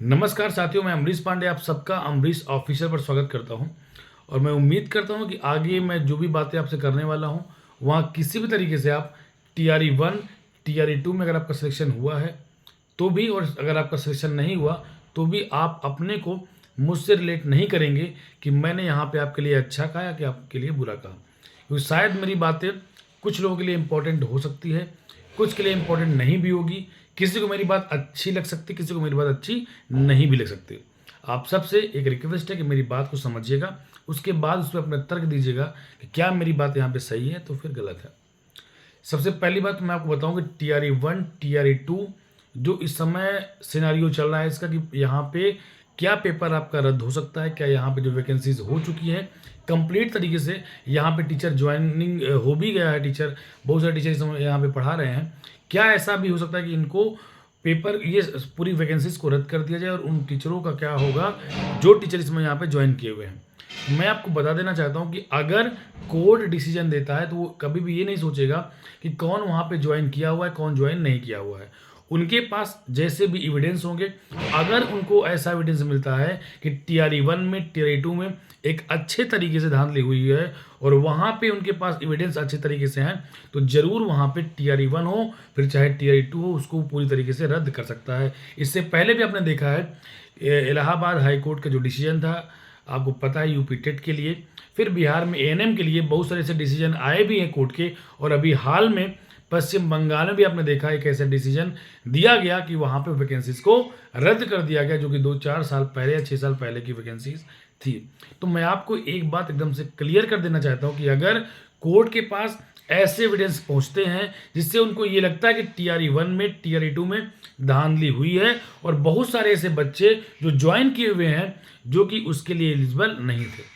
नमस्कार साथियों, मैं अमरीश पांडे आप सबका अमरीश ऑफिशियल पर स्वागत करता हूं। और मैं उम्मीद करता हूं कि आगे मैं जो भी बातें आपसे करने वाला हूं, वहां किसी भी तरीके से आप टीआरई 1, टीआरई 2 में अगर आपका सिलेक्शन हुआ है तो भी, और अगर आपका सिलेक्शन नहीं हुआ तो भी आप अपने को मुझसे रिलेट नहीं करेंगे कि मैंने यहाँ पे आपके लिए अच्छा कहा या कि आपके लिए बुरा कहा, क्योंकि शायद मेरी बातें कुछ लोगों के लिए इम्पोर्टेंट हो सकती है, कुछ के लिए इम्पोर्टेंट नहीं भी होगी। किसी को मेरी बात अच्छी लग सकती, किसी को मेरी बात अच्छी नहीं भी लग सकती। आप सबसे एक रिक्वेस्ट है कि मेरी बात को समझिएगा, उसके बाद उस पर अपना तर्क दीजिएगा कि क्या मेरी बात यहाँ पे सही है तो फिर गलत है। सबसे पहली बात मैं आपको बताऊं कि टीआरई 1, टीआरई 2 जो इस समय सिनेरियो चल रहा है इसका, कि यहाँ पे क्या पेपर आपका रद्द हो सकता है, क्या यहाँ पे जो वैकेंसीज हो चुकी है कंप्लीट तरीके से, यहाँ पे टीचर ज्वाइनिंग हो भी गया है, टीचर बहुत सारे टीचर इस समय यहाँ पे पढ़ा रहे हैं, क्या ऐसा भी हो सकता है कि इनको पेपर ये पूरी वैकेंसीज को रद्द कर दिया जाए, और उन टीचरों का क्या होगा जो टीचर इसमें यहाँ पे ज्वाइन किए हुए हैं। मैं आपको बता देना चाहता हूँ कि अगर कोर्ट डिसीजन देता है तो वो कभी भी ये नहीं सोचेगा कि कौन वहाँ पे ज्वाइन किया हुआ है, कौन ज्वाइन नहीं किया हुआ है। उनके पास जैसे भी एविडेंस होंगे, अगर उनको ऐसा एविडेंस मिलता है कि टीआरई 1 में, टीआरई 2 में एक अच्छे तरीके से धांधली हुई है और वहाँ पे उनके पास एविडेंस अच्छे तरीके से हैं, तो ज़रूर वहाँ पे टीआरई 1 हो फिर चाहे टीआरई 2 हो, उसको पूरी तरीके से रद्द कर सकता है। इससे पहले भी आपने देखा है इलाहाबाद हाई कोर्ट का जो डिसीजन था, आपको पता है, यूपी टेट के लिए, फिर बिहार में एएनएम के लिए बहुत सारे ऐसे डिसीजन आए भी हैं कोर्ट के, और अभी हाल में पश्चिम बंगाल में भी आपने देखा एक ऐसा डिसीजन दिया गया कि वहाँ पे वैकेंसीज को रद्द कर दिया गया, जो कि 2-4 साल पहले या 6 साल पहले की वैकेंसीज थी। तो मैं आपको एक बात एकदम से क्लियर कर देना चाहता हूँ कि अगर कोर्ट के पास ऐसे एविडेंस पहुंचते हैं जिससे उनको ये लगता है कि टीआरई 1 में, टीआरई 2 में धांधली हुई है, और बहुत सारे ऐसे बच्चे जो ज्वाइन किए हुए हैं जो कि उसके लिए एलिजिबल नहीं थे।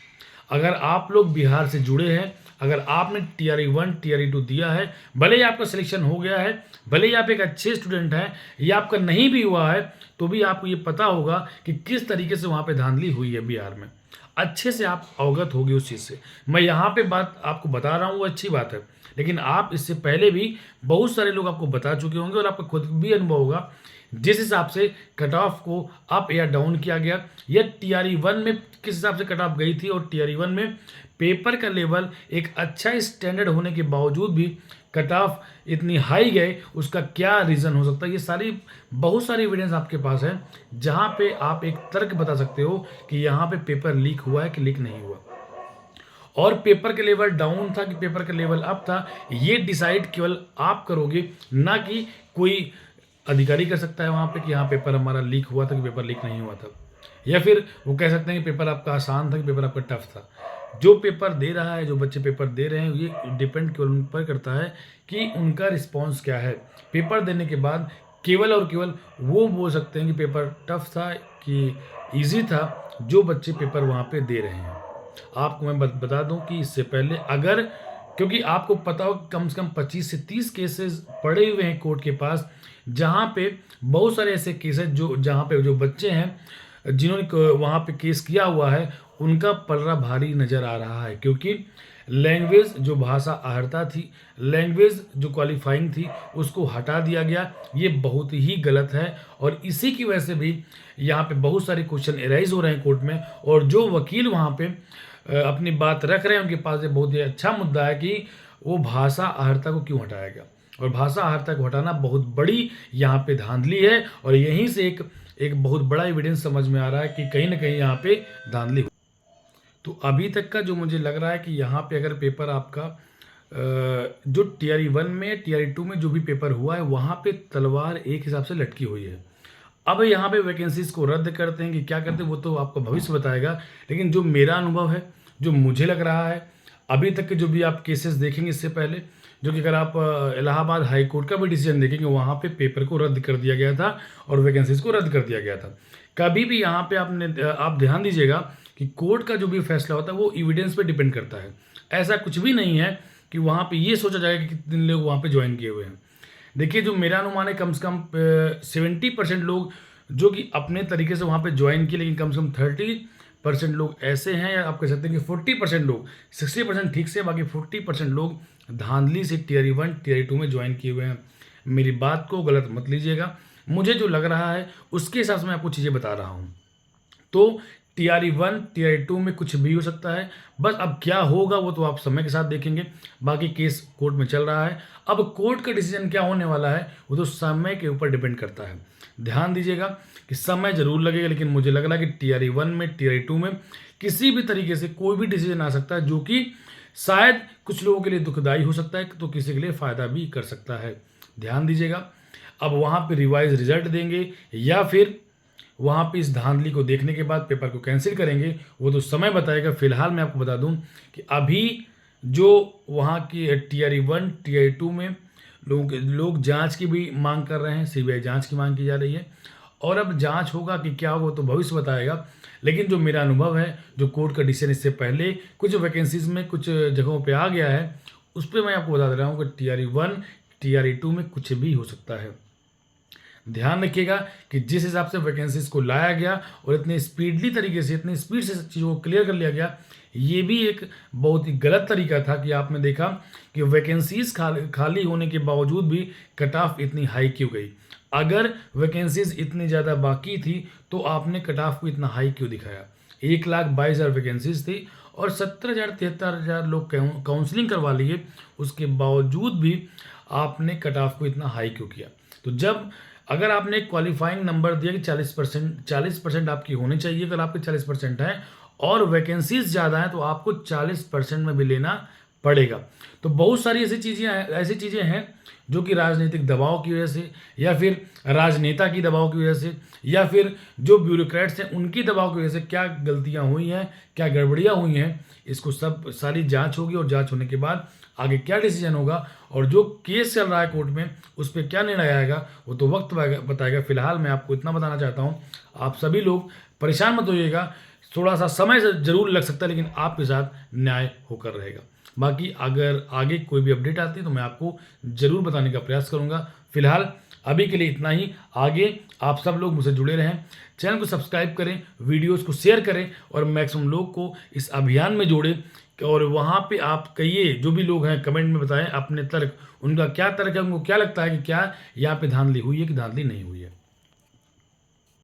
अगर आप लोग बिहार से जुड़े हैं, अगर आपने टीआरई 1, टीआरई 2 दिया है, भले ही आपका सिलेक्शन हो गया है, भले ही आप एक अच्छे स्टूडेंट हैं, या आपका नहीं भी हुआ है, तो भी आपको ये पता होगा कि किस तरीके से वहाँ पे धांधली हुई है बिहार में। अच्छे से आप अवगत होगी उस चीज़ से। मैं यहाँ पे बात आपको बता रहा हूँ वो अच्छी बात है, लेकिन आप इससे पहले भी बहुत सारे लोग आपको बता चुके होंगे और आपका खुद भी अनुभव होगा जिस हिसाब से कट ऑफ को अप या डाउन किया गया, या टीआरई 1 में किस हिसाब से कट ऑफ गई थी, और टीआरई 1 में पेपर का लेवल एक अच्छा स्टैंडर्ड होने के बावजूद भी कट ऑफ इतनी हाई गए, उसका क्या रीज़न हो सकता है। ये सारी बहुत सारी एविडेंस आपके पास है जहाँ पे आप एक तर्क बता सकते हो कि यहाँ पे पेपर लीक हुआ है कि लीक नहीं हुआ, और पेपर का लेवल डाउन था कि पेपर का लेवल अप था, ये डिसाइड केवल आप करोगे, ना कि कोई अधिकारी कर सकता है वहाँ पे कि हाँ पेपर हमारा लीक हुआ था कि पेपर लीक नहीं हुआ था। या फिर वो कह सकते हैं कि पेपर आपका आसान था कि पेपर आपका टफ था। जो पेपर दे रहा है, जो बच्चे पेपर दे रहे हैं, ये डिपेंड केवल उन पर करता है कि उनका रिस्पॉन्स क्या है। पेपर देने के बाद केवल और केवल वो बोल सकते हैं कि पेपर टफ था कि ईजी था, जो बच्चे पेपर वहाँ पे दे रहे हैं। आपको मैं बता दूं कि इससे पहले अगर, क्योंकि आपको पता हो कम से कम 25 से 30 केसेस पड़े हुए हैं कोर्ट के पास, जहाँ पे बहुत सारे ऐसे केसेस जो जहाँ पे जो बच्चे हैं जिन्होंने वहाँ पे केस किया हुआ है, उनका पलड़ा भारी नज़र आ रहा है, क्योंकि लैंग्वेज जो भाषा आहर्ता थी, लैंग्वेज जो क्वालिफाइंग थी, उसको हटा दिया गया। ये बहुत ही गलत है, और इसी की वजह से भी यहाँ पे बहुत सारे क्वेश्चन एराइज हो रहे हैं कोर्ट में, और जो वकील वहाँ पे अपनी बात रख रहे हैं उनके पास ये बहुत ही अच्छा मुद्दा है कि वो भाषा आहर्ता को क्यों हटाया गया, और भाषा आहर्ता को हटाना बहुत बड़ी यहाँ पे धांधली है, और यहीं से एक बहुत बड़ा एविडेंस समझ में आ रहा है कि कहीं ना कहीं यहाँ पे धांधली। तो अभी तक का जो मुझे लग रहा है कि यहाँ पे अगर पेपर आपका जो टीआरई 1 में, टीआरई 2 में जो भी पेपर हुआ है, वहाँ पे तलवार एक हिसाब से लटकी हुई है। अब यहाँ पे वैकेंसीज को रद्द करते हैं कि क्या करते हैं वो तो आपका भविष्य बताएगा, लेकिन जो मेरा अनुभव है, जो मुझे लग रहा है, अभी तक के जो भी आप केसेस देखेंगे इससे पहले, जो कि अगर आप इलाहाबाद हाई कोर्ट का भी डिसीजन देखेंगे, वहाँ पे पेपर को रद्द कर दिया गया था और वैकेंसीज को रद्द कर दिया गया था। कभी भी यहाँ पे आप ध्यान दीजिएगा कि कोर्ट का जो भी फैसला होता है वो एविडेंस पे डिपेंड करता है। ऐसा कुछ भी नहीं है कि वहाँ पे ये सोचा जाएगा कि कितने लोग वहाँ पे ज्वाइन किए हुए हैं। देखिए, जो मेरा अनुमान है, कम से कम 70% लोग जो कि अपने तरीके से वहाँ पे ज्वाइन किए, लेकिन कम से कम 30% लोग ऐसे हैं, या आप कह सकते हैं कि 40% लोग, 60% ठीक से, बाकी 40% लोग धांधली से टीआरई 1, टीआरई 2 में ज्वाइन किए हुए हैं। मेरी बात को गलत मत लीजिएगा, मुझे जो लग रहा है उसके हिसाब से मैं आपको चीज़ें बता रहा हूँ। तो टीआरई 1 टीआरई 2 में कुछ भी हो सकता है। बस अब क्या होगा वो तो आप समय के साथ देखेंगे। बाकी केस कोर्ट में चल रहा है। अब कोर्ट का डिसीजन क्या होने वाला है वो तो समय के ऊपर डिपेंड करता है। ध्यान दीजिएगा कि समय ज़रूर लगेगा, लेकिन मुझे लग रहा है कि टीआरई 1 में टीआरई 2 में किसी भी तरीके से कोई भी डिसीजन आ सकता है, जो कि शायद कुछ लोगों के लिए दुखदाई हो सकता है तो किसी के लिए फ़ायदा भी कर सकता है। ध्यान दीजिएगा। अब वहाँ पे रिवाइज रिजल्ट देंगे या फिर वहाँ पे इस धांधली को देखने के बाद पेपर को कैंसिल करेंगे, वो तो समय बताएगा। फिलहाल मैं आपको बता दूं कि अभी जो वहाँ की टीआरई 1 टीआरई 2 में लोग जांच की भी मांग कर रहे हैं, सीबीआई जांच की मांग की जा रही है। और अब जांच होगा कि क्या होगा तो भविष्य बताएगा। लेकिन जो मेरा अनुभव है, जो कोर्ट का डिसीजन इससे पहले कुछ वैकेंसीज में कुछ जगहों पे आ गया है, उस पर मैं आपको बता दे रहा हूँ कि टीआरई 1 टीआरई 2 में कुछ भी हो सकता है। ध्यान रखिएगा कि जिस हिसाब से वैकेंसीज को लाया गया और इतने स्पीडली तरीके से, इतनी स्पीड से चीज़ों को क्लियर कर लिया गया, ये भी एक बहुत ही गलत तरीका था कि आपने देखा कि वैकेंसीज खाली होने के बावजूद भी कट ऑफ इतनी हाई क्यों गई। अगर वैकेंसीज इतनी ज़्यादा बाकी थी तो आपने कट ऑफ को इतना हाई क्यों दिखाया। 1,22,000 वैकेंसीज थी और 70,000 73,000 लोग काउंसलिंग करवा लिए, उसके बावजूद भी आपने कट ऑफ को इतना हाई क्यों किया। तो जब अगर आपने क्वालिफाइंग नंबर दिया कि 40% आपकी होनी चाहिए, अगर आपके 40% है और वैकेंसीज ज़्यादा हैं तो आपको 40% में भी लेना पड़ेगा। तो बहुत सारी ऐसी चीज़ें हैं जो कि राजनीतिक दबाव की वजह से या फिर राजनेता की दबाव की वजह से या फिर जो ब्यूरोक्रेट्स हैं उनकी दबाव की वजह से क्या गलतियां हुई हैं, क्या गड़बड़ियां हुई हैं, इसको सब सारी जांच होगी। और जांच होने के बाद आगे क्या डिसीजन होगा और जो केस चल रहा है कोर्ट में उस पर क्या निर्णय आएगा वो तो वक्त बताएगा। फिलहाल मैं आपको इतना बताना चाहता हूँ, आप सभी लोग परेशान मत होइएगा। थोड़ा सा समय जरूर लग सकता है, लेकिन आपके साथ न्याय होकर रहेगा। बाकी अगर आगे कोई भी अपडेट आती है तो मैं आपको ज़रूर बताने का प्रयास करूँगा। फिलहाल अभी के लिए इतना ही। आगे आप सब लोग मुझसे जुड़े रहें, चैनल को सब्सक्राइब करें, वीडियोस को शेयर करें और मैक्सिमम लोग को इस अभियान में जोड़ें। और वहाँ पे आप कहिए, जो भी लोग हैं कमेंट में बताएं अपने तर्क, उनका क्या तर्क है, उनको क्या लगता है कि क्या यहाँ पे धांधली हुई है कि धांधली नहीं हुई है।